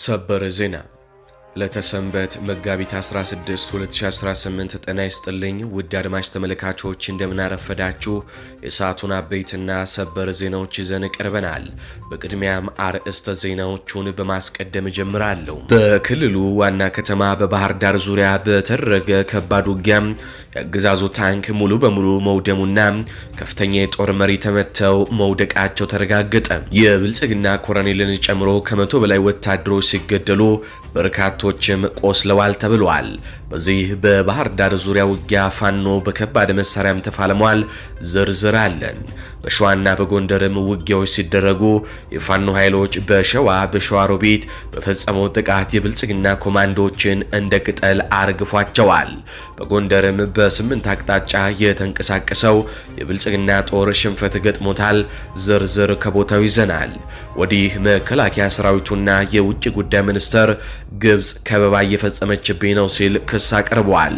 ሰበር ዜና ለተሰንበት መጋቢት 16 2018 ጤና ይስጥልኝ ውድ አድማጭ ተመልካቾች እንደምን አረፈዳችሁ። የሰዓቱን አበይትና ሰበር ዜናዎች ይዘን ቀርበናል። በቅድሚያም አርዕስተ ዜናዎቹን በማስቀደም ጀምራለሁ። በክልሉ ዋና ከተማ በባህር ዳር ዙሪያ በተደረገ ከባድ ውጊያ የአገዛዙ ታንክ ሙሉ በሙሉ መውደሙና ከፍተኛ የጦር መሪ ተመተው መውደቃቸው ተረጋገጠ። የብልጽግና ኮሎኔልን ጨምሮ ከመቶ በላይ ወታደሮች ሲገደሉ በርካቶችም ቆስለዋል ተብሏል። በዚህ በባህር ዳር ዙሪያ ውጊያ ፋኖ በከባድ መሳሪያም ተፋልሟል። ዝርዝር አለን። በሸዋና በጎንደርም ውጊያዎች ሲደረጉ የፋኖ ኃይሎች በሸዋሮቢት በፈጸመው ጥቃት የብልጽግና ኮማንዶዎችን እንደ ቅጠል አርግፏቸዋል። በጎንደርም በስምንት አቅጣጫ የተንቀሳቀሰው የብልጽግና ጦር ሽንፈት ገጥሞታል። ዝርዝር ከቦታው ይዘናል። ወዲህ መከላከያ ሰራዊቱና የውጭ ጉዳይ ሚኒስትር ግብጽ ከበባ እየፈጸመችብኝ ነው ሲል ክስ አቅርበዋል።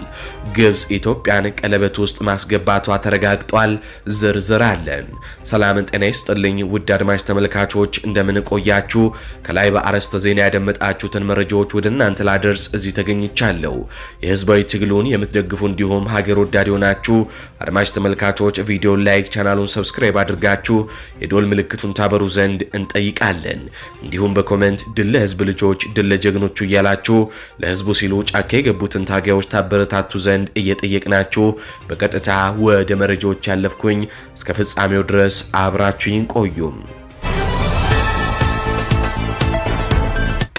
ግብጽ ኢትዮጵያን ቀለበት ውስጥ ማስገባቷ ተረጋግጧል። ዝርዝር አለን። ሰላም ጤና ይስጥልኝ ውድ አድማጭ ተመልካቾች እንደምን ቆያችሁ? ከላይ በአርዕስተ ዜና ያደመጣችሁትን መረጃዎች ወደ እናንተ ላደርስ እዚህ ተገኝቻለሁ። የህዝባዊ ትግሉን የምትደግፉ እንዲሁም ሀገር ወዳድ ሆናችሁ አድማጭ ተመልካቾች ቪዲዮን ላይክ፣ ቻናሉን ሰብስክራይብ አድርጋችሁ የዶል ምልክቱን ታበሩ ዘንድ እንጠይቃለን። እንዲሁም በኮሜንት ድል ለህዝብ ልጆች ድል ለጀግኖቹ እያላችሁ ለህዝቡ ሲሉ ጫካ የገቡትን ታጋዮች ታበረታቱ ዘንድ እየጠየቅናችሁ በቀጥታ ወደ መረጃዎች ያለፍኩኝ። እስከ ፍጻሜው ድረስ አብራችሁን ቆዩም።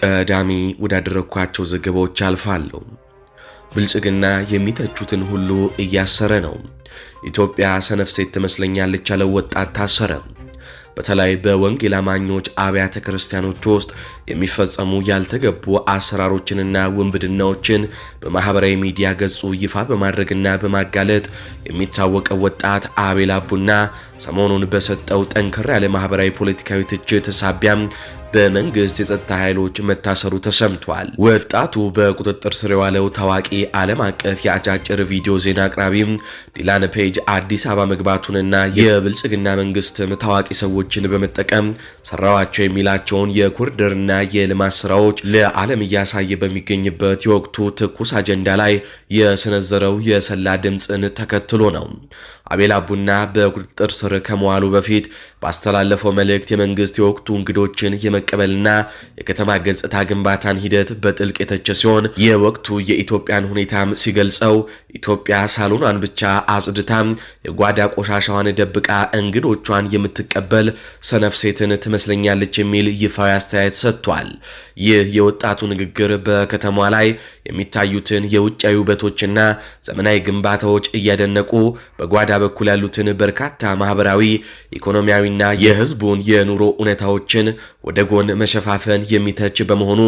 ቀዳሚ ወዳደረኳቸው ዘገባዎች አልፋለሁ። ብልጽግና የሚተቹትን ሁሉ እያሰረ ነው። ኢትዮጵያ ሰነፍ ሴት ትመስለኛለች ያለው ወጣት ታሰረ። በተለይ በወንጌል አማኞች አብያተ ክርስቲያኖች ውስጥ የሚፈጸሙ ያልተገቡ አሰራሮችንና ውንብድናዎችን በማህበራዊ ሚዲያ ገጹ ይፋ በማድረግና በማጋለጥ የሚታወቀው ወጣት አቤል አቡና ሰሞኑን በሰጠው ጠንከር ያለ ማህበራዊ ፖለቲካዊ ትችት ሳቢያም በመንግስት የጸጥታ ኃይሎች መታሰሩ ተሰምቷል። ወጣቱ በቁጥጥር ስር የዋለው ታዋቂ ዓለም አቀፍ የአጫጭር ቪዲዮ ዜና አቅራቢም ዲላን ፔጅ አዲስ አበባ መግባቱንና የብልጽግና መንግስትም ታዋቂ ሰዎችን በመጠቀም ሰራዋቸው የሚላቸውን የኮሪደርና የልማት ስራዎች ለዓለም እያሳየ በሚገኝበት የወቅቱ ትኩስ አጀንዳ ላይ የሰነዘረው የሰላ ድምፅን ተከትሎ ነው። አቤል አቡና በቁጥጥር ስር ከመዋሉ በፊት ባስተላለፈው መልእክት የመንግስት የወቅቱ እንግዶችን የመቀበልና የከተማ ገጽታ ግንባታን ሂደት በጥልቅ የተቸ ሲሆን የወቅቱ የኢትዮጵያን ሁኔታም ሲገልጸው ኢትዮጵያ ሳሎኗን ብቻ አጽድታ የጓዳ ቆሻሻዋን ደብቃ እንግዶቿን የምትቀበል ሰነፍ ሴትን ትመስለኛለች የሚል ይፋዊ አስተያየት ሰጥቷል። ይህ የወጣቱ ንግግር በከተማዋ ላይ የሚታዩትን የውጫዊ ውበቶችና ዘመናዊ ግንባታዎች እያደነቁ በጓዳ በኩል ያሉትን በርካታ ማህበራዊ፣ ኢኮኖሚያዊና የህዝቡን የኑሮ እውነታዎችን ወደ ጎን መሸፋፈን የሚተች በመሆኑ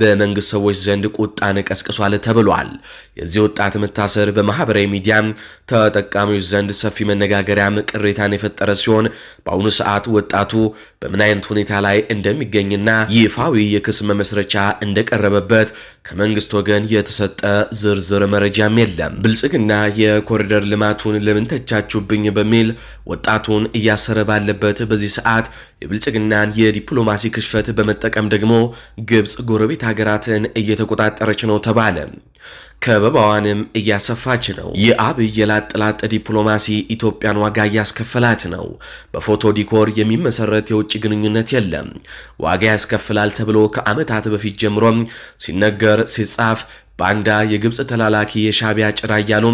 በመንግስት ሰዎች ዘንድ ቁጣን ቀስቅሷል ተብሏል። የዚህ ወጣት መታሰር በማህበራዊ ሚዲያ ተጠቃሚዎች ዘንድ ሰፊ መነጋገሪያም ቅሬታን የፈጠረ ሲሆን በአሁኑ ሰዓት ወጣቱ በምን አይነት ሁኔታ ላይ እንደሚገኝና ይፋዊ የክስ መመስረቻ እንደቀረበበት ከመንግስት ወገን የተሰጠ ዝርዝር መረጃም የለም። ብልጽግና የኮሪደር ልማቱን ለምን ተቻችሁብኝ በሚል ወጣቱን እያሰረ ባለበት በዚህ ሰዓት የብልጽግናን የዲፕሎማሲ ክሽፈት በመጠቀም ደግሞ ግብጽ ጎረቤት ሀገራትን እየተቆጣጠረች ነው ተባለ። ከበባዋንም እያሰፋች ነው። የአብይ የላጥላጥ ዲፕሎማሲ ኢትዮጵያን ዋጋ እያስከፈላት ነው። በፎቶ ዲኮር የሚመሰረት የውጭ ግንኙነት የለም። ዋጋ ያስከፍላል ተብሎ ከዓመታት በፊት ጀምሮ ሲነገር ሲጻፍ ባንዳ የግብጽ ተላላኪ የሻቢያ ጭራ እያሉ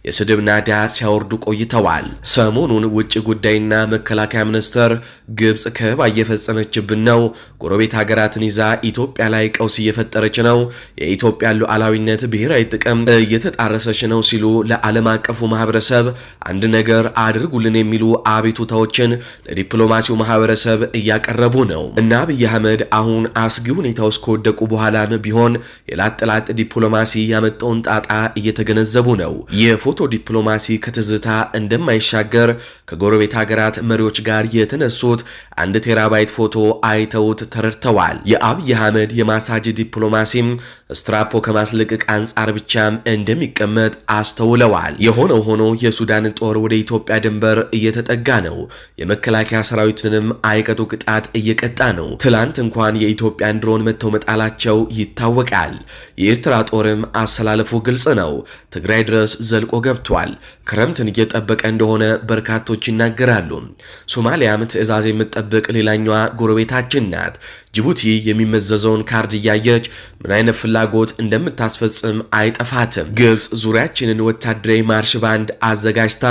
የስድብ ናዳ ሲያወርዱ ቆይተዋል። ሰሞኑን ውጭ ጉዳይና መከላከያ ሚኒስቴር ግብጽ ከበባ እየፈጸመችብን ነው፣ ጎረቤት ሀገራትን ይዛ ኢትዮጵያ ላይ ቀውስ እየፈጠረች ነው፣ የኢትዮጵያ ሉዓላዊነት ብሔራዊ ጥቅም እየተጣረሰች ነው ሲሉ ለዓለም አቀፉ ማህበረሰብ አንድ ነገር አድርጉልን የሚሉ አቤቱታዎችን ለዲፕሎማሲው ማህበረሰብ እያቀረቡ ነው። እና አብይ አህመድ አሁን አስጊ ሁኔታ ውስጥ ከወደቁ በኋላም ቢሆን የላጥላጥ ዲፕሎማሲ ያመጣውን ጣጣ እየተገነዘቡ ነው። የፎቶ ዲፕሎማሲ ከትዝታ እንደማይሻገር ከጎረቤት ሀገራት መሪዎች ጋር የተነሱት 1 ቴራባይት ፎቶ አይተውት ተረድተዋል። የአብይ አህመድ የማሳጅ ዲፕሎማሲም ስትራፖ ከማስለቀቅ አንጻር ብቻም እንደሚቀመጥ አስተውለዋል። የሆነው ሆኖ የሱዳን ጦር ወደ ኢትዮጵያ ድንበር እየተጠጋ ነው። የመከላከያ ሰራዊትንም አይቀጡ ቅጣት እየቀጣ ነው። ትላንት እንኳን የኢትዮጵያን ድሮን መተው መጣላቸው ይታወቃል። የኤርትራ ጦርም አሰላለፉ ግልጽ ነው። ትግራይ ድረስ ዘልቆ ገብቷል። ክረምትን እየጠበቀ እንደሆነ በርካቶች ይናገራሉ። ሶማሊያም ትዕዛዝ የምትጠብቅ ሌላኛዋ ጎረቤታችን ናት። ጅቡቲ የሚመዘዘውን ካርድ እያየች ምን አይነት ፍላጎት እንደምታስፈጽም አይጠፋትም። ግብፅ ዙሪያችንን ወታደራዊ ማርሽ ባንድ አዘጋጅታ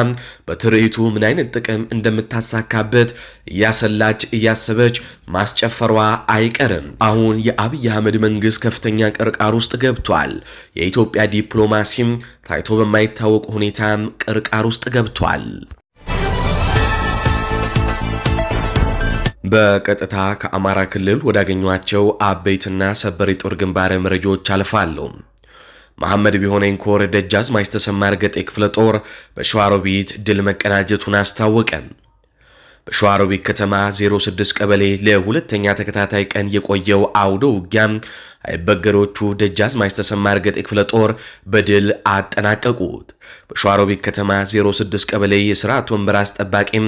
በትርኢቱ ምን አይነት ጥቅም እንደምታሳካበት እያሰላች እያሰበች ማስጨፈሯ አይቀርም። አሁን የአብይ አህመድ መንግስት ከፍተኛ ቅርቃር ውስጥ ገብቷል። የኢትዮጵያ ዲፕሎማሲም ታይቶ በማይታወቅ ሁኔታም ቅርቃር ውስጥ ገብቷል። በቀጥታ ከአማራ ክልል ወዳገኟቸው አበይትና ሰበር የጦር ግንባር መረጃዎች አልፋለሁ። መሐመድ ቢሆነኝ ኮር ደጃዝማች ተሰማ እርገጤ ክፍለ ጦር በሸዋሮቢት ድል መቀናጀቱን አስታወቀ። በሸዋሮቢት ከተማ 06 ቀበሌ ለሁለተኛ ተከታታይ ቀን የቆየው አውደ ውጊያ አይበገሮቹ ደጃዝማች ተሰማ እርገጤ ክፍለ ጦር በድል አጠናቀቁት። በሸዋሮቢት ከተማ 06 ቀበሌ የስርዓት ወንበር አስጠባቂም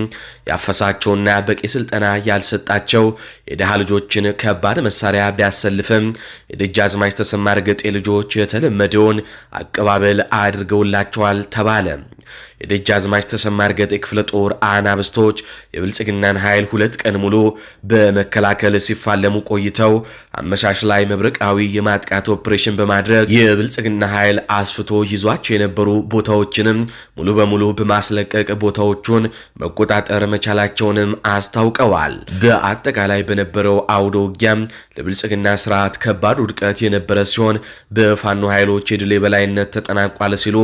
ያፈሳቸውና በቂ ስልጠና ያልሰጣቸው የደሃ ልጆችን ከባድ መሳሪያ ቢያሰልፍም የደጃዝማች ተሰማ እርገጤ ልጆች የተለመደውን አቀባበል አድርገውላቸዋል ተባለ። የደጃዝማች ተሰማ እርገጤ ክፍለ ጦር አናብስቶች የብልጽግናን ኃይል 2 ቀን ሙሉ በመከላከል ሲፋለሙ ቆይተው አመሻሽ ላይ መብረቃዊ የማጥቃት ኦፕሬሽን በማድረግ የብልጽግና ኃይል አስፍቶ ይዟቸው የነበሩ ቦታዎችንም ሙሉ በሙሉ በማስለቀቅ ቦታዎቹን መቆጣጠር መቻላቸውንም አስታውቀዋል። በአጠቃላይ በነበረው አውደ ውጊያም ለብልጽግና ስርዓት ከባድ ውድቀት የነበረ ሲሆን በፋኖ ኃይሎች የድል የበላይነት ተጠናቋል ሲሉ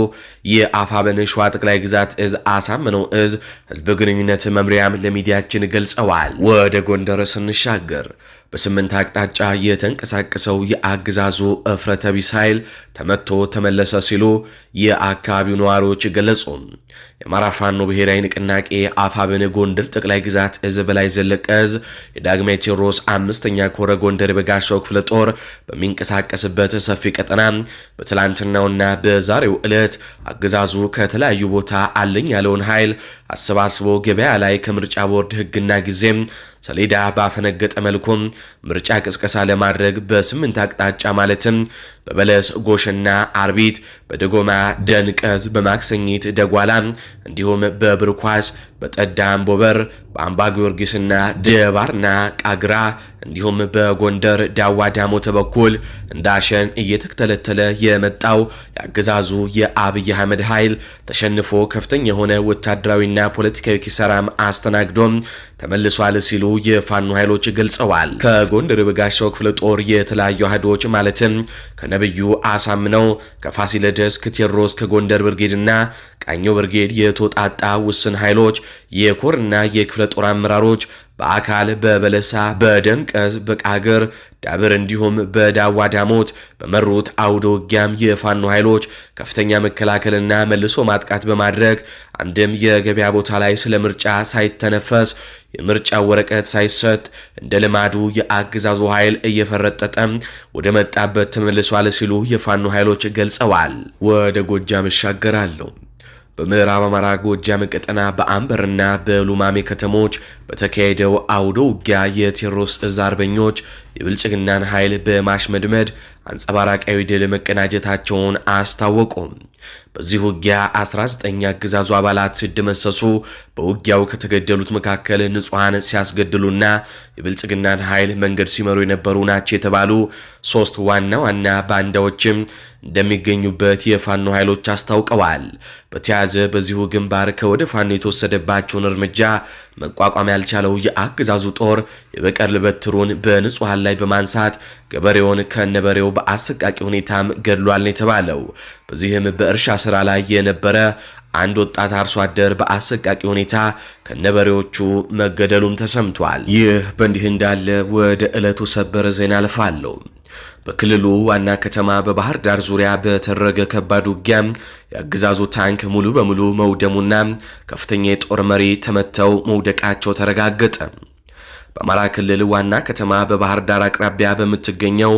የአፋብኃ ሸዋ ጠቅላይ ግዛት እዝ አሳምነው እዝ ህዝብ ግንኙነት መምሪያም ለሚዲያችን ገልጸዋል። ወደ ጎንደር ስንሻገር በ8 አቅጣጫ የተንቀሳቀሰው የአገዛዙ እፍረተ ቢስ ኃይል ተመቶ ተመለሰ ሲሉ የአካባቢው ነዋሪዎች ገለጹ። የአማራ ፋኖ ብሔራዊ ንቅናቄ አፋብኃ ጎንደር ጠቅላይ ግዛት እዝ በላይ ዘለቀ እዝ የዳግማዊ ቴዎድሮስ 5ኛ ኮረ ጎንደር በጋሻው ክፍለ ጦር በሚንቀሳቀስበት ሰፊ ቀጠና በትላንትናውና በዛሬው ዕለት አገዛዙ ከተለያዩ ቦታ አለኝ ያለውን ኃይል አሰባስቦ ገበያ ላይ ከምርጫ ቦርድ ህግና ጊዜም ሰሌዳ ባፈነገጠ መልኩም ምርጫ ቅስቀሳ ለማድረግ በ8 አቅጣጫ ማለትም በበለስ ጎሽና አርቢት፣ በደጎማ ደንቀዝ፣ በማክሰኝት ደጓላ እንዲሁም በብርኳስ፣ በጠዳ አምቦበር፣ በአምባ ጊዮርጊስና ደባርና ቃግራ እንዲሁም በጎንደር ዳዋ ዳሞት በኩል እንዳሸን እየተከተለተለ የመጣው ያገዛዙ የአብይ አህመድ ኃይል ተሸንፎ ከፍተኛ የሆነ ወታደራዊና ፖለቲካዊ ኪሳራም አስተናግዶም ተመልሷል ሲሉ የፋኖ ኃይሎች ገልጸዋል። ከጎንደር በጋሻው ክፍለ ጦር የተለያዩ አህዶች ማለትም ከነብዩ አሳምነው፣ ከፋሲለደስ፣ ከቴዎድሮስ፣ ከጎንደር ብርጌድና ቃኘው ብርጌድ የተወጣጣ ውስን ኃይሎች የኮርና የክፍለ ጦር አመራሮች በአካል በበለሳ፣ በደንቀዝ፣ በቃገር ዳብር እንዲሁም በዳዋ ዳሞት በመሩት አውደ ውጊያም የፋኖ ኃይሎች ከፍተኛ መከላከልና መልሶ ማጥቃት በማድረግ አንድም የገበያ ቦታ ላይ ስለ ምርጫ ሳይተነፈስ የምርጫ ወረቀት ሳይሰጥ እንደ ልማዱ የአገዛዙ ኃይል እየፈረጠጠ ወደ መጣበት ተመልሷል ሲሉ የፋኖ ኃይሎች ገልጸዋል። ወደ ጎጃም እሻገራለሁ። በምዕራብ አማራ ጎጃም ቀጠና በአምበርና በሉማሜ ከተሞች በተካሄደው አውደ ውጊያ የቴዎድሮስ እዝ አርበኞች የብልጽግናን ኃይል በማሽመድመድ አንጸባራቃዊ ድል መቀናጀታቸውን አስታወቁ። በዚህ ውጊያ 19 አገዛዙ አባላት ሲደመሰሱ በውጊያው ከተገደሉት መካከል ንጹሃን ሲያስገድሉና የብልጽግናን ኃይል መንገድ ሲመሩ የነበሩ ናቸው የተባሉ 3 ዋና ዋና ባንዳዎችም እንደሚገኙበት የፋኖ ኃይሎች አስታውቀዋል። በተያያዘ በዚሁ ግንባር ከወደ ፋኖ የተወሰደባቸውን እርምጃ መቋቋም ያልቻለው የአገዛዙ ጦር የበቀል በትሩን በንጹሃን ላይ በማንሳት ገበሬውን ከነበሬው በአሰቃቂ ሁኔታም ገድሏል ነው የተባለው። በዚህም በእርሻ ስራ ላይ የነበረ አንድ ወጣት አርሶ አደር በአሰቃቂ ሁኔታ ከነበሬዎቹ መገደሉም ተሰምቷል። ይህ በእንዲህ እንዳለ ወደ ዕለቱ ሰበር ዜና አልፋለሁ። በክልሉ ዋና ከተማ በባህር ዳር ዙሪያ በተደረገ ከባድ ውጊያ የአገዛዙ ታንክ ሙሉ በሙሉ መውደሙና ከፍተኛ የጦር መሪ ተመተው መውደቃቸው ተረጋገጠ። በአማራ ክልል ዋና ከተማ በባህር ዳር አቅራቢያ በምትገኘው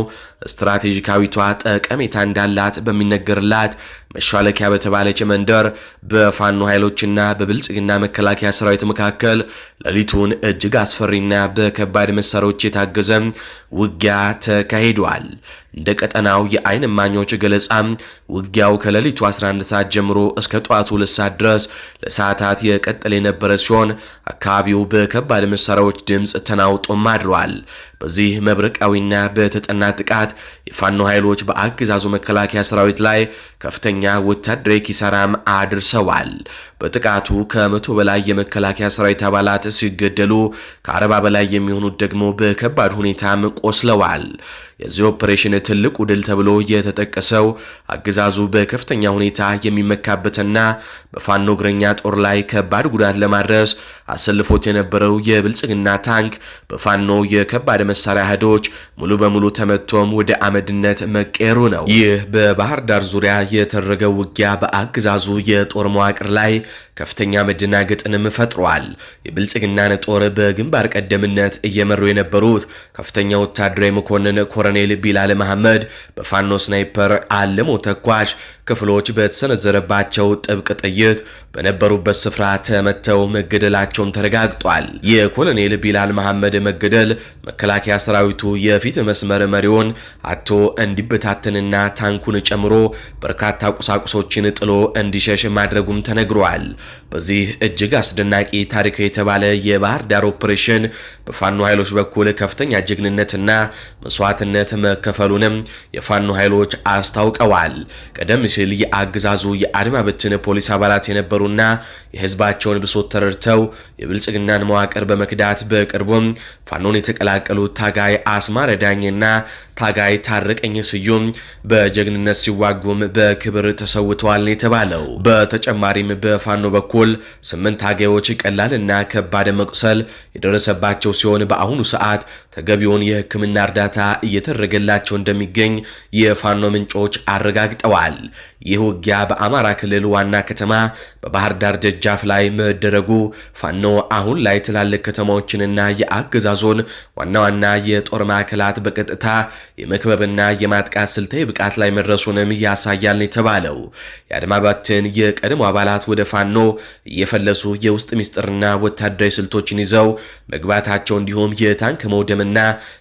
ስትራቴጂካዊቷ ጠቀሜታ እንዳላት በሚነገርላት መሿለኪያ በተባለች መንደር በፋኖ ኃይሎችና በብልጽግና መከላከያ ሰራዊት መካከል ሌሊቱን እጅግ አስፈሪና በከባድ መሳሪያዎች የታገዘ ውጊያ ተካሂዷል። እንደ ቀጠናው የአይን እማኞች ገለጻ ውጊያው ከሌሊቱ 11 ሰዓት ጀምሮ እስከ ጠዋቱ 2 ሰዓት ድረስ ለሰዓታት የቀጠለ የነበረ ሲሆን አካባቢው በከባድ መሳሪያዎች ድምፅ ተናውጦም አድሯል። በዚህ መብረቃዊና በተጠና ጥቃት የፋኖ ኃይሎች በአገዛዙ መከላከያ ሰራዊት ላይ ከፍተኛ ወታደራዊ ኪሳራም አድርሰዋል። በጥቃቱ ከ100 በላይ የመከላከያ ሰራዊት አባላት ሲገደሉ ከ40 በላይ የሚሆኑት ደግሞ በከባድ ሁኔታም ቆስለዋል። የዚህ ኦፕሬሽን ትልቁ ድል ተብሎ የተጠቀሰው አገዛዙ በከፍተኛ ሁኔታ የሚመካበትና በፋኖ እግረኛ ጦር ላይ ከባድ ጉዳት ለማድረስ አሰልፎት የነበረው የብልጽግና ታንክ በፋኖ የከባድ መሳሪያ አህዶች ሙሉ በሙሉ ተመቶም ወደ አመድነት መቀየሩ ነው። ይህ በባህር ዳር ዙሪያ የተደረገው ውጊያ በአገዛዙ የጦር መዋቅር ላይ ከፍተኛ መደናገጥንም ፈጥሯል። የብልጽግናን ጦር በግንባር ቀደምነት እየመሩ የነበሩት ከፍተኛ ወታደራዊ መኮንን ኮሎኔል ቢላል መሐመድ በፋኖ ስናይፐር አልሞ ተኳሽ ክፍሎች በተሰነዘረባቸው ጥብቅ ጥይት በነበሩበት ስፍራ ተመተው መገደላቸውን ተረጋግጧል። የኮሎኔል ቢላል መሐመድ መገደል መከላከያ ሰራዊቱ የፊት መስመር መሪውን አቶ እንዲበታተንና ታንኩን ጨምሮ በርካታ ቁሳቁሶችን ጥሎ እንዲሸሽ ማድረጉም ተነግሯል። በዚህ እጅግ አስደናቂ ታሪክ የተባለ የባህር ዳር ኦፕሬሽን በፋኖ ኃይሎች በኩል ከፍተኛ ጀግንነትና መስዋዕትነት መከፈሉንም የፋኖ ኃይሎች አስታውቀዋል። ቀደም ሲል የአገዛዙ የአድማ በትን ፖሊስ አባላት የነበሩና የህዝባቸውን ብሶት ተረድተው የብልጽግናን መዋቅር በመክዳት በቅርቡም ፋኖን የተቀላቀሉት ታጋይ አስማረ ዳኝና ታጋይ ታረቀኝ ስዩም በጀግንነት ሲዋጉም በክብር ተሰውተዋል የተባለው። በተጨማሪም በፋኖ በኩል 8 ታጋዮች ቀላልና ከባድ መቁሰል የደረሰባቸው ሲሆን በአሁኑ ሰዓት ተገቢውን የሕክምና እርዳታ እየተደረገላቸው እንደሚገኝ የፋኖ ምንጮች አረጋግጠዋል። ይህ ውጊያ በአማራ ክልል ዋና ከተማ በባህር ዳር ደጃፍ ላይ መደረጉ ፋኖ አሁን ላይ ትላልቅ ከተማዎችንና የአገዛዞን ዋና ዋና የጦር ማዕከላት በቀጥታ የመክበብና የማጥቃት ስልታዊ ብቃት ላይ መድረሱንም ያሳያል የተባለው። የአድማ ባትን የቀድሞ አባላት ወደ ፋኖ እየፈለሱ የውስጥ ሚስጥርና ወታደራዊ ስልቶችን ይዘው መግባታቸው እንዲሁም የታንክ መውደምና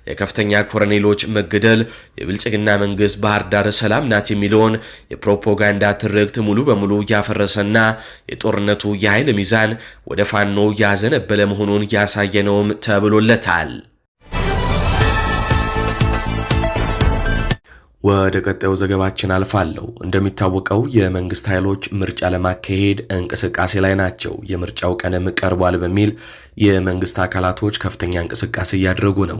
የከፍተኛ ኮሎኔሎች መገደል የብልጽግና መንግስት ባህር ዳር ሰላም ናት የሚለውን የፕሮፓጋንዳ ትርክት ሙሉ በሙሉ ያፈረሰና የጦርነቱ የኃይል ሚዛን ወደ ፋኖ ያዘነበለ መሆኑን ያሳየነውም ተብሎለታል። ወደ ቀጣዩ ዘገባችን አልፋለሁ። እንደሚታወቀው የመንግስት ኃይሎች ምርጫ ለማካሄድ እንቅስቃሴ ላይ ናቸው። የምርጫው ቀንም ቀርቧል በሚል የመንግስት አካላቶች ከፍተኛ እንቅስቃሴ እያደረጉ ነው።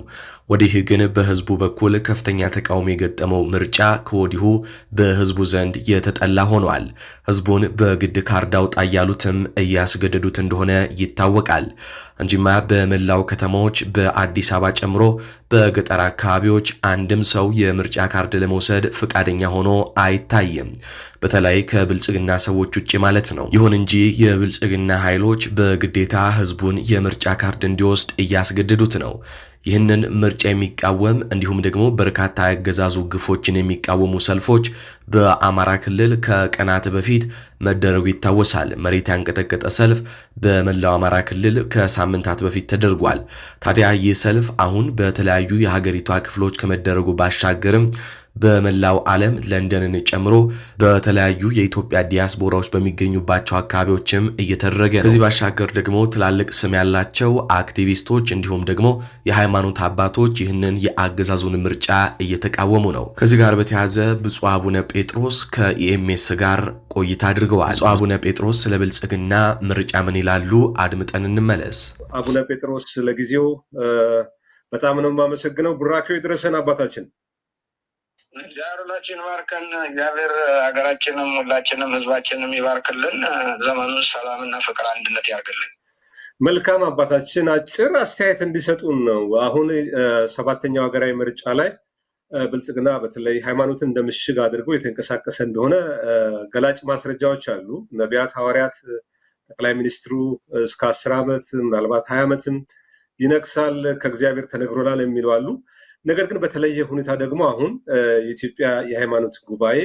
ወዲህ ግን በህዝቡ በኩል ከፍተኛ ተቃውሞ የገጠመው ምርጫ ከወዲሁ በህዝቡ ዘንድ የተጠላ ሆኗል። ህዝቡን በግድ ካርድ አውጣ እያሉትም እያስገደዱት እንደሆነ ይታወቃል። እንጂማ በመላው ከተማዎች በአዲስ አበባ ጨምሮ በገጠር አካባቢዎች አንድም ሰው የምርጫ ካርድ ለመውሰድ ፈቃደኛ ሆኖ አይታይም። በተለይ ከብልጽግና ሰዎች ውጪ ማለት ነው። ይሁን እንጂ የብልጽግና ኃይሎች በግዴታ ህዝቡን የምርጫ ካርድ እንዲወስድ እያስገደዱት ነው። ይህንን ምርጫ የሚቃወም እንዲሁም ደግሞ በርካታ ያገዛዙ ግፎችን የሚቃወሙ ሰልፎች በአማራ ክልል ከቀናት በፊት መደረጉ ይታወሳል። መሬት ያንቀጠቀጠ ሰልፍ በመላው አማራ ክልል ከሳምንታት በፊት ተደርጓል። ታዲያ ይህ ሰልፍ አሁን በተለያዩ የሀገሪቷ ክፍሎች ከመደረጉ ባሻገርም በመላው ዓለም ለንደንን ጨምሮ በተለያዩ የኢትዮጵያ ዲያስፖራዎች በሚገኙባቸው አካባቢዎችም እየተደረገ ነው። ከዚህ ባሻገር ደግሞ ትላልቅ ስም ያላቸው አክቲቪስቶች እንዲሁም ደግሞ የሃይማኖት አባቶች ይህንን የአገዛዙን ምርጫ እየተቃወሙ ነው። ከዚህ ጋር በተያያዘ ብፁዕ አቡነ ጴጥሮስ ከኢኤምኤስ ጋር ቆይታ አድርገዋል። ብፁዕ አቡነ ጴጥሮስ ስለ ብልጽግና ምርጫ ምን ይላሉ? አድምጠን እንመለስ። አቡነ ጴጥሮስ ለጊዜው በጣም ነው የማመሰግነው። ቡራኬው ይድረሰን አባታችን። እግዚአብሔራችን ባርከን። እግዚአብሔር ሀገራችንም ሁላችንም ህዝባችንም ይባርክልን። ዘመኑን ሰላምና ፍቅር አንድነት ያርግልን። መልካም አባታችን፣ አጭር አስተያየት እንዲሰጡን ነው። አሁን 7ኛው ሀገራዊ ምርጫ ላይ ብልጽግና በተለይ ሃይማኖትን እንደ ምሽግ አድርጎ የተንቀሳቀሰ እንደሆነ ገላጭ ማስረጃዎች አሉ። ነቢያት፣ ሐዋርያት፣ ጠቅላይ ሚኒስትሩ እስከ 10 ዓመት ምናልባት 20 ዓመትም ይነክሳል ከእግዚአብሔር ተነግሮናል የሚሉ አሉ። ነገር ግን በተለየ ሁኔታ ደግሞ አሁን የኢትዮጵያ የሃይማኖት ጉባኤ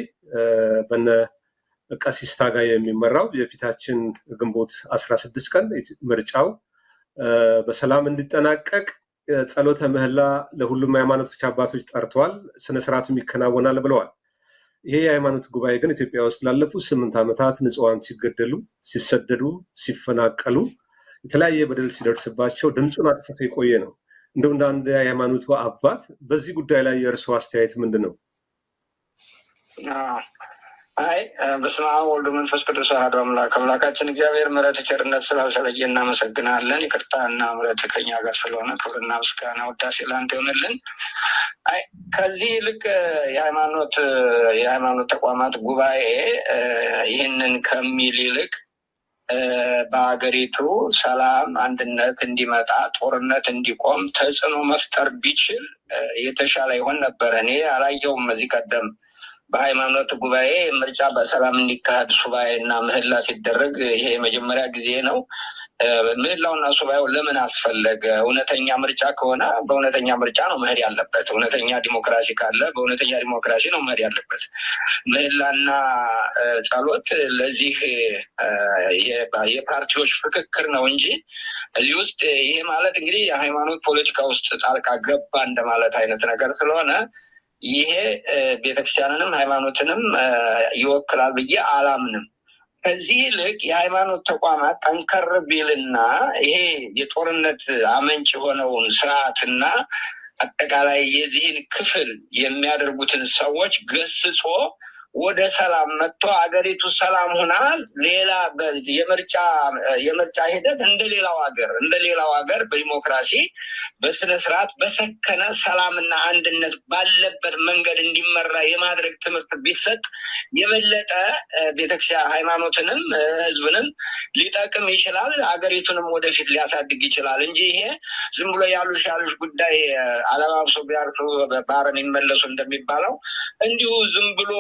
በነ ቀሲስ ታጋይ የሚመራው የፊታችን ግንቦት 16 ቀን ምርጫው በሰላም እንዲጠናቀቅ ጸሎተ ምህላ ለሁሉም ሃይማኖቶች አባቶች ጠርተዋል። ስነስርዓቱም ይከናወናል ብለዋል። ይሄ የሃይማኖት ጉባኤ ግን ኢትዮጵያ ውስጥ ላለፉት 8 ዓመታት ንጹሃን ሲገደሉ፣ ሲሰደዱ፣ ሲፈናቀሉ የተለያየ በደል ሲደርስባቸው ድምፁን አጥፍቶ የቆየ ነው። እንደው እንደ አንድ የሃይማኖቱ አባት በዚህ ጉዳይ ላይ የእርስዎ አስተያየት ምንድን ነው? አይ በስመ አብ ወወልድ ወመንፈስ ቅዱስ አሐዱ አምላክ። አምላካችን እግዚአብሔር ምሕረት ቸርነት ስላልተለየ እናመሰግናለን። ይቅርታና ምሕረት ከኛ ጋር ስለሆነ ክብርና ምስጋና ውዳሴ ላንተ ይሆንልን። አይ ከዚህ ይልቅ የሃይማኖት ተቋማት ጉባኤ ይህንን ከሚል ይልቅ በሀገሪቱ ሰላም አንድነት እንዲመጣ ጦርነት እንዲቆም ተጽዕኖ መፍጠር ቢችል የተሻለ ይሆን ነበር። እኔ አላየውም እዚህ ቀደም በሃይማኖት ጉባኤ ምርጫ በሰላም እንዲካሄድ ሱባኤና ምህላ ሲደረግ ይሄ የመጀመሪያ ጊዜ ነው። ምህላውና ሱባኤው ለምን አስፈለገ? እውነተኛ ምርጫ ከሆነ በእውነተኛ ምርጫ ነው መሄድ ያለበት። እውነተኛ ዲሞክራሲ ካለ በእውነተኛ ዲሞክራሲ ነው መሄድ ያለበት። ምህላና ጸሎት ለዚህ የፓርቲዎች ፍክክር ነው እንጂ እዚህ ውስጥ ይሄ ማለት እንግዲህ የሃይማኖት ፖለቲካ ውስጥ ጣልቃ ገባ እንደማለት አይነት ነገር ስለሆነ ይሄ ቤተክርስቲያንንም ሃይማኖትንም ይወክላል ብዬ አላምንም። ከዚህ ይልቅ የሃይማኖት ተቋማት ጠንከር ቢልና ይሄ የጦርነት አመንጭ የሆነውን ስርዓትና አጠቃላይ የዚህን ክፍል የሚያደርጉትን ሰዎች ገስጾ ወደ ሰላም መጥቶ አገሪቱ ሰላም ሆና ሌላ የምርጫ ሂደት እንደሌላው ሀገር በዲሞክራሲ በስነ ስርዓት በሰከነ ሰላምና አንድነት ባለበት መንገድ እንዲመራ የማድረግ ትምህርት ቢሰጥ የበለጠ ቤተክርስቲያን ሃይማኖትንም ህዝብንም ሊጠቅም ይችላል፣ አገሪቱንም ወደፊት ሊያሳድግ ይችላል እንጂ ይሄ ዝም ብሎ ያሉሽ ጉዳይ አለባብሶ ቢያርፉ ባረም ይመለሱ እንደሚባለው እንዲሁ ዝም ብሎ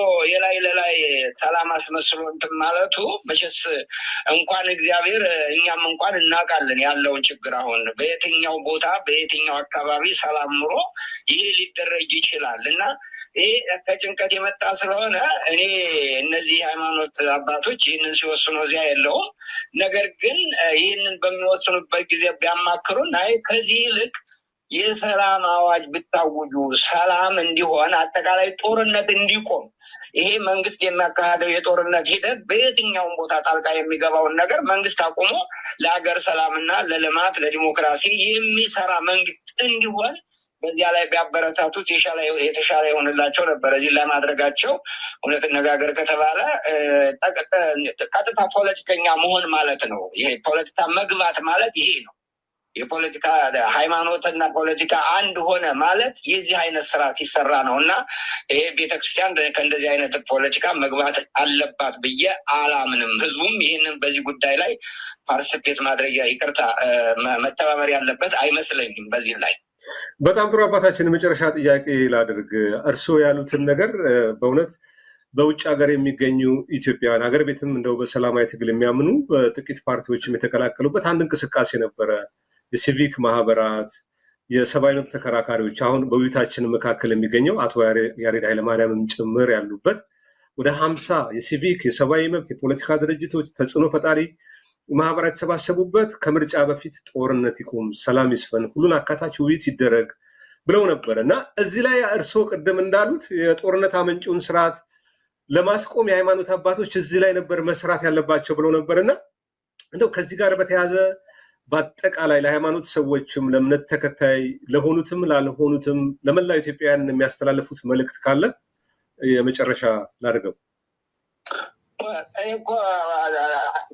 ለላይ ሰላም አስመስሎ እንትን ማለቱ መቼስ እንኳን እግዚአብሔር እኛም እንኳን እናውቃለን ያለውን ችግር። አሁን በየትኛው ቦታ በየትኛው አካባቢ ሰላም ኑሮ ይሄ ሊደረግ ይችላል እና ይሄ ከጭንቀት የመጣ ስለሆነ እኔ እነዚህ ሃይማኖት አባቶች ይህንን ሲወስኑ እዚያ የለውም። ነገር ግን ይህንን በሚወስኑበት ጊዜ ቢያማክሩን አይ ከዚህ ይልቅ የሰላም አዋጅ ብታውጁ ሰላም እንዲሆን አጠቃላይ ጦርነት እንዲቆም ይሄ መንግስት የሚያካሂደው የጦርነት ሂደት በየትኛውም ቦታ ጣልቃ የሚገባውን ነገር መንግስት አቁሞ ለሀገር ሰላምና ለልማት ለዲሞክራሲ የሚሰራ መንግስት እንዲሆን በዚያ ላይ ቢያበረታቱት የተሻለ ይሆንላቸው ነበር። እዚህ ላይ ማድረጋቸው እውነት ነጋገር ከተባለ ቀጥታ ፖለቲከኛ መሆን ማለት ነው። ይሄ ፖለቲካ መግባት ማለት ይሄ ነው። የፖለቲካ ሃይማኖትና ፖለቲካ አንድ ሆነ ማለት የዚህ አይነት ስራ ሲሰራ ነው እና ይሄ ቤተክርስቲያን ከእንደዚህ አይነት ፖለቲካ መግባት አለባት ብዬ አላምንም። ህዝቡም ይህንን በዚህ ጉዳይ ላይ ፓርቲሲፔት ማድረግ መተባበር ያለበት አይመስለኝም። በዚህ ላይ በጣም ጥሩ አባታችን፣ መጨረሻ ጥያቄ ላድርግ። እርስዎ ያሉትን ነገር በእውነት በውጭ ሀገር የሚገኙ ኢትዮጵያውያን ሀገር ቤትም እንደው በሰላማዊ ትግል የሚያምኑ በጥቂት ፓርቲዎችም የተቀላቀሉበት አንድ እንቅስቃሴ ነበረ። የሲቪክ ማህበራት፣ የሰብአዊ መብት ተከራካሪዎች አሁን በውይይታችን መካከል የሚገኘው አቶ ያሬድ ኃይለማርያምም ጭምር ያሉበት ወደ 50 የሲቪክ የሰብአዊ መብት የፖለቲካ ድርጅቶች ተጽዕኖ ፈጣሪ ማህበራት የተሰባሰቡበት ከምርጫ በፊት ጦርነት ይቁም፣ ሰላም ይስፈን፣ ሁሉን አካታች ውይይት ይደረግ ብለው ነበር እና እዚህ ላይ እርስዎ ቅድም እንዳሉት የጦርነት አመንጪውን ስርዓት ለማስቆም የሃይማኖት አባቶች እዚህ ላይ ነበር መስራት ያለባቸው ብለው ነበርና እንደው ከዚህ ጋር በተያያዘ በአጠቃላይ ለሃይማኖት ሰዎችም ለእምነት ተከታይ ለሆኑትም ላልሆኑትም ለመላው ኢትዮጵያውያን የሚያስተላልፉት መልእክት ካለ የመጨረሻ ላድርገው።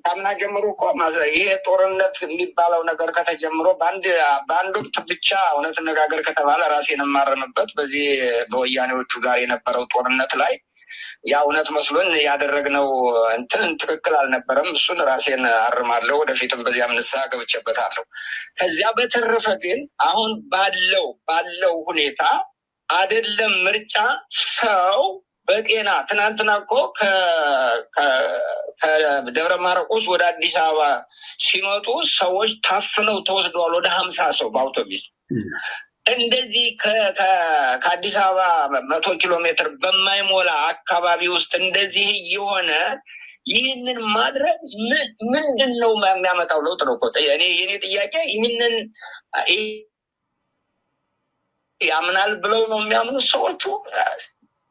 ታምና ጀምሮ እኮ ይሄ ጦርነት የሚባለው ነገር ከተጀምሮ በአንድ ወቅት ብቻ እውነት ነጋገር ከተባለ ራሴን የማረምበት በዚህ በወያኔዎቹ ጋር የነበረው ጦርነት ላይ ያ እውነት መስሎን ያደረግነው እንትን ትክክል አልነበረም። እሱን ራሴን አርማለሁ፣ ወደፊትም በዚያም ንስሐ ገብቼበታለሁ። ከዚያ በተረፈ ግን አሁን ባለው ሁኔታ አይደለም ምርጫ ሰው በጤና ትናንትና እኮ ከደብረ ማርቆስ ወደ አዲስ አበባ ሲመጡ ሰዎች ታፍነው ተወስደዋል። ወደ 50 ሰው በአውቶቡስ እንደዚህ ከአዲስ አበባ 100 ኪሎ ሜትር በማይሞላ አካባቢ ውስጥ እንደዚህ እየሆነ ይህንን ማድረግ ምንድነው የሚያመጣው ለውጥ ነው እኮ የኔ ጥያቄ። ይህንን ያምናል ብለው ነው የሚያምኑ ሰዎቹ?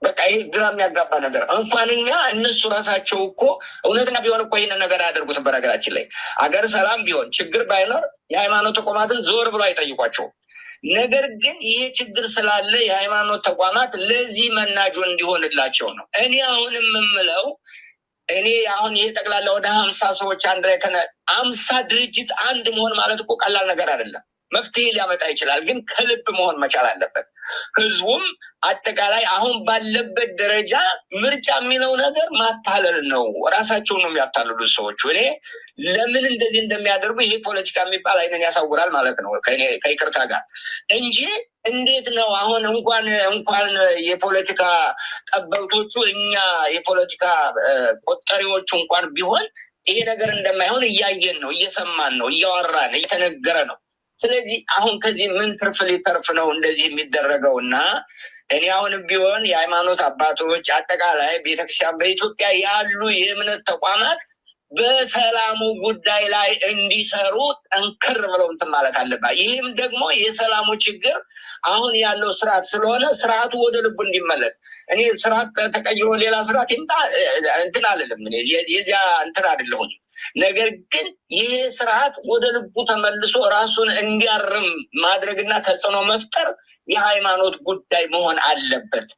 በቃ ይሄ ግራ የሚያጋባ ነገር። እንኳንኛ እነሱ ራሳቸው እኮ እውነተኛ ቢሆን እኮ ይህንን ነገር አያደርጉትም። በነገራችን ላይ አገር ሰላም ቢሆን ችግር ባይኖር የሃይማኖት ተቋማትን ዞር ብሎ አይጠይቋቸው። ነገር ግን ይሄ ችግር ስላለ የሃይማኖት ተቋማት ለዚህ መናጆ እንዲሆንላቸው ነው። እኔ አሁን የምምለው አሁን ይሄ ጠቅላላ ወደ 50 ሰዎች አንድ ላይ 50 ድርጅት አንድ መሆን ማለት እኮ ቀላል ነገር አይደለም። መፍትሄ ሊያመጣ ይችላል፣ ግን ከልብ መሆን መቻል አለበት። ህዝቡም አጠቃላይ አሁን ባለበት ደረጃ ምርጫ የሚለው ነገር ማታለል ነው። ራሳቸውን ነው የሚያታልሉት ሰዎች። እኔ ለምን እንደዚህ እንደሚያደርጉ ይሄ ፖለቲካ የሚባል አይነን ያሳውራል ማለት ነው ከይቅርታ ጋር እንጂ እንዴት ነው አሁን እንኳን የፖለቲካ ጠበብቶቹ እኛ የፖለቲካ ቆጠሪዎቹ እንኳን ቢሆን ይሄ ነገር እንደማይሆን እያየን ነው፣ እየሰማን ነው፣ እያወራን እየተነገረ ነው። ስለዚህ አሁን ከዚህ ምን ትርፍ ሊተርፍ ነው እንደዚህ የሚደረገው? እና እኔ አሁን ቢሆን የሃይማኖት አባቶች አጠቃላይ ቤተክርስቲያን በኢትዮጵያ ያሉ የእምነት ተቋማት በሰላሙ ጉዳይ ላይ እንዲሰሩ ጠንክር ብለው እንትን ማለት አለባት። ይህም ደግሞ የሰላሙ ችግር አሁን ያለው ስርዓት ስለሆነ ስርዓቱ ወደ ልቡ እንዲመለስ እኔ ስርዓት ተቀይሮ ሌላ ስርዓት ይምጣ እንትን አልልም። የዚያ እንትን አይደለሁም። ነገር ግን ይህ ስርዓት ወደ ልቡ ተመልሶ ራሱን እንዲያርም ማድረግና ተጽዕኖ መፍጠር የሃይማኖት ጉዳይ መሆን አለበት።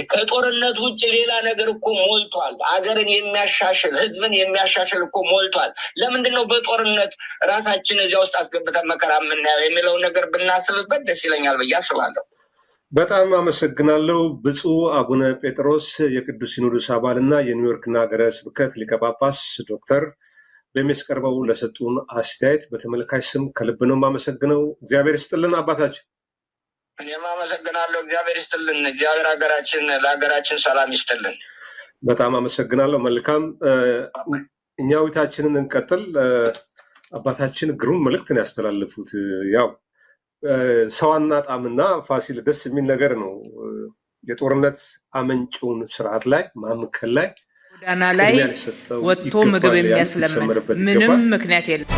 ከጦርነት ውጭ ሌላ ነገር እኮ ሞልቷል። አገርን የሚያሻሽል ህዝብን የሚያሻሽል እኮ ሞልቷል። ለምንድነው በጦርነት ራሳችን እዚያ ውስጥ አስገብተን መከራ የምናየው የሚለውን ነገር ብናስብበት ደስ ይለኛል ብዬ አስባለሁ። በጣም አመሰግናለሁ። ብፁዕ አቡነ ጴጥሮስ የቅዱስ ሲኖዶስ አባልና የኒውዮርክና ሀገረ ስብከት ሊቀ ጳጳስ ዶክተር በሚያስቀርበው ለሰጡን አስተያየት በተመልካች ስም ከልብ ነው የማመሰግነው። እግዚአብሔር ይስጥልን አባታችን። እኔም አመሰግናለሁ። እግዚአብሔር ይስጥልን። እግዚአብሔር ለሀገራችን ሰላም ይስጥልን። በጣም አመሰግናለሁ። መልካም እኛ ውይይታችንን እንቀጥል። አባታችን ግሩም መልእክትን ያስተላልፉት ያው ሰው አናጣምና ፋሲል ደስ የሚል ነገር ነው። የጦርነት አመንጭውን ስርዓት ላይ ማምከል ላይ ጎዳና ላይ ወጥቶ ምግብ የሚያስለምን ምንም ምክንያት የለም።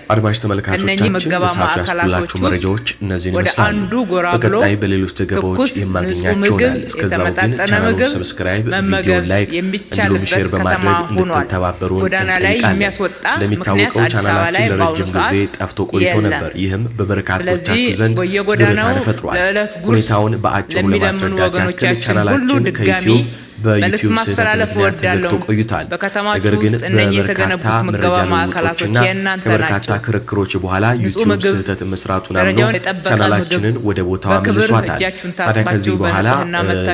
አድማጭ ተመልካቾቻችን በሰዓቱ ያስኩላችሁ መረጃዎች እነዚህን ይመስላሉ። በቀጣይ በሌሎች ዘገባዎች የማገኛችሁ ይሆናል። እስከዛው ግን ቻናሉን ሰብስክራይብ፣ ቪዲዮ ላይክ እንዲሁም ሼር በማድረግ እንድትተባበሩን እንጠይቃለን። እንደሚታወቀው ቻናላችን ለረጅም ጊዜ ጠፍቶ ቆይቶ ነበር። ይህም በበርካቶቻችሁ ዘንድ ግርታን ፈጥሯል። ሁኔታውን በአጭሩ ለማስረዳት ያክል ቻናላችን ከዩቲዩብ በዩቲዩብ ማስተላለፍ ወዳለው ቆይቷል። ነገር ግን በበርካታ መረጃ ማዕከላቶች ከበርካታ ክርክሮች በኋላ ዩቲዩብ ስህተት መስራቱን አምኖ ቻናላችንን ወደ ቦታው መልሷታል። ታዲያ ከዚህ በኋላ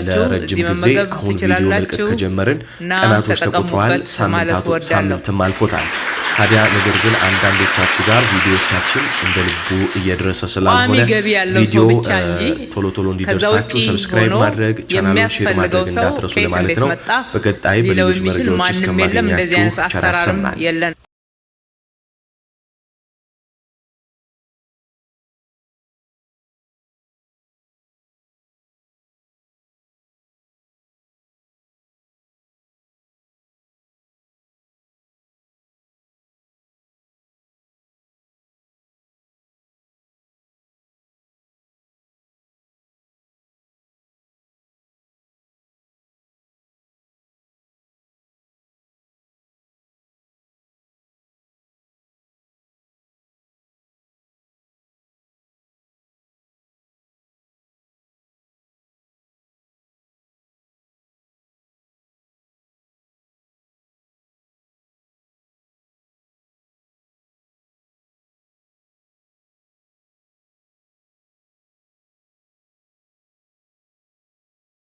ለረጅም ጊዜ አሁን ቪዲዮ መልቀቅ ከጀመርን ቀናቶች ተቆጥረዋል፣ ሳምንትም አልፎታል። ታዲያ ነገር ግን አንዳንዶቻችሁ ጋር ቪዲዮቻችን እንደ ልቡ እየደረሰ ስላልሆነ ቪዲዮ ቶሎ እንዲደርሳችሁ ሰብስክራይብ ማድረግ ቻናሉን ሼር ማድረግ እንዳትረሱ ለማለት ነው። በቀጣይ በሌሎች መረጃዎች እስከማገኛችሁ ቸር ያሰማን።